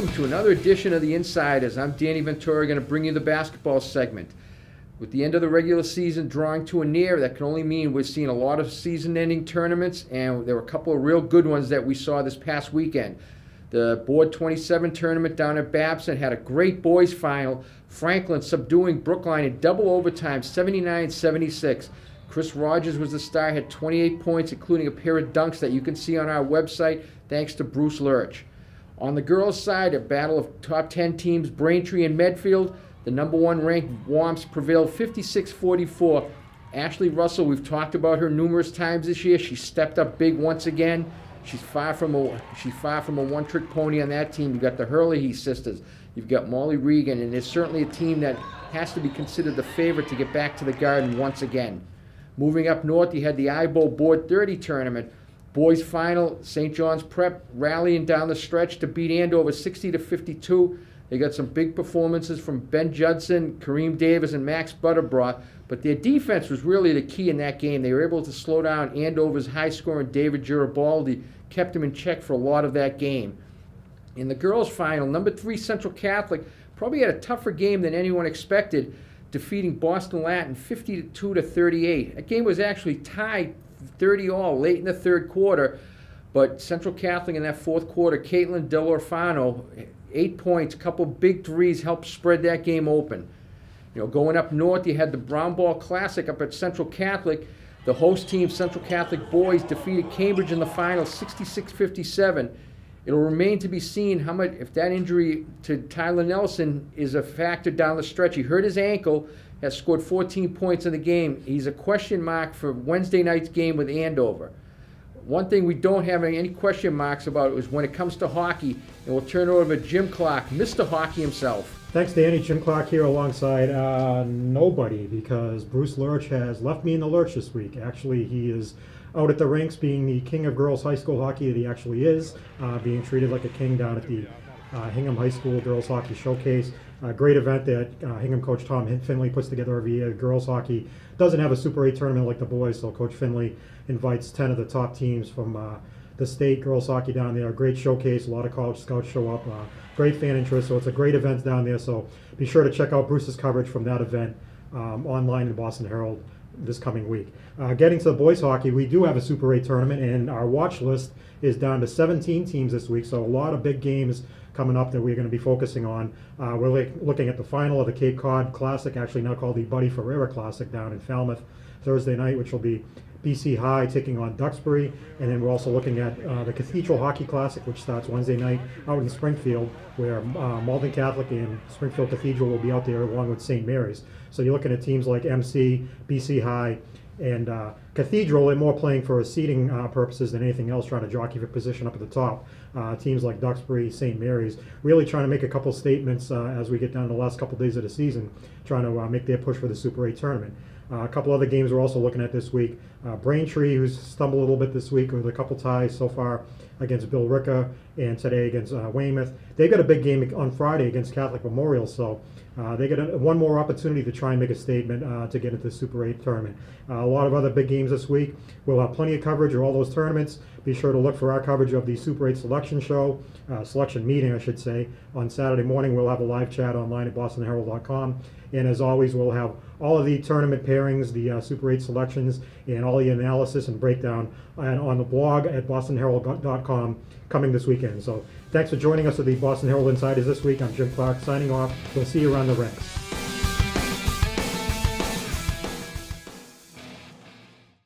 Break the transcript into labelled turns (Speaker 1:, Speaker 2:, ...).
Speaker 1: welcome to another edition of the Insiders. I'm Danny Ventura, going to bring you the basketball segment. With the end of the regular season drawing to a near, that can only mean we're seeing a lot of season-ending tournaments, and there were a couple of real good ones that we saw this past weekend. The Board 27 tournament down at Babson had a great boys final. Franklin subduing Brookline in double overtime, 79-76. Chris Rogers was the star, had 28 points, including a pair of dunks that you can see on our website, thanks to Bruce Lurch. On the girls' side, a battle of top 10 teams, Braintree and Medfield. The number one ranked Womps prevailed 56-44. Ashley Russell, we've talked about her numerous times this year. She stepped up big once again. She's far from a one-trick pony on that team. You've got the Herlihy sisters. You've got Molly Regan, and it's certainly a team that has to be considered the favorite to get back to the Garden once again. Moving up north, you had the IBO Board 30 tournament. Boys final, St. John's Prep rallying down the stretch to beat Andover 60-52. They got some big performances from Ben Judson, Kareem Davis, and Max Butterbroth, but their defense was really the key in that game. They were able to slow down Andover's high-scoring David Garibaldi, kept him in check for a lot of that game. In the girls' final, number 3 Central Catholic probably had a tougher game than anyone expected, defeating Boston Latin 52-38. That game was actually tied 30-all late in the third quarter, but Central Catholic in that fourth quarter, Caitlin Delorfano, 8 points, a couple big threes helped spread that game open. Going up north, you had the Brown Ball Classic up at Central Catholic. The host team, Central Catholic boys, defeated Cambridge in the final 66-57. It'll remain to be seen how much, if that injury to Tyler Nelson is a factor down the stretch. He hurt his ankle, has scored 14 points in the game. He's a question mark for Wednesday night's game with Andover. One thing we don't have any question marks about is when it comes to hockey, and we'll turn it over to Jim Clark, Mr. Hockey himself.
Speaker 2: Thanks, Danny. Jim Clark here alongside nobody, because Bruce Lurch has left me in the lurch this week. Actually, he is out at the rinks being the king of girls high school hockey that he actually is, being treated like a king down at the Hingham High School Girls Hockey Showcase. A great event that Hingham coach Tom Finley puts together every year. Girls hockey doesn't have a Super 8 tournament like the boys, so Coach Finley invites 10 of the top teams from the state girls hockey down there. A great showcase, a lot of college scouts show up, great fan interest, so it's a great event down there. So be sure to check out Bruce's coverage from that event online in the Boston Herald this coming week. Getting to the boys hockey, we do have a Super 8 tournament, and our watch list is down to 17 teams this week, so a lot of big games coming up that we're going to be focusing on. We're looking at the final of the Cape Cod Classic, actually now called the Buddy Ferreira Classic, down in Falmouth Thursday night, which will be BC High taking on Duxbury. And then we're also looking at the Cathedral Hockey Classic, which starts Wednesday night out in Springfield, where Malden Catholic and Springfield Cathedral will be out there along with St. Mary's. So you're looking at teams like MC, BC High, and Cathedral, and more playing for seeding purposes than anything else, trying to jockey for position up at the top. Teams like Duxbury, St. Mary's, really trying to make a couple statements as we get down to the last couple days of the season, trying to make their push for the Super 8 tournament. A couple other games we're also looking at this week. Braintree, who's stumbled a little bit this week with a couple ties so far against Bill Ricka and today against Weymouth. They've got a big game on Friday against Catholic Memorial, so they get one more opportunity to try and make a statement to get into the Super 8 tournament. A lot of other big games this week. We'll have plenty of coverage of all those tournaments. Be sure to look for our coverage of the Super 8 selection show, selection meeting, I should say, on Saturday morning. We'll have a live chat online at bostonherald.com. And as always, we'll have all of the tournament pairings, the Super 8 selections, and all the analysis and breakdown on the blog at bostonherald.com coming this weekend. So thanks for joining us at the Boston Herald Insiders this week. I'm Jim Clark signing off. We'll see you around the rinks.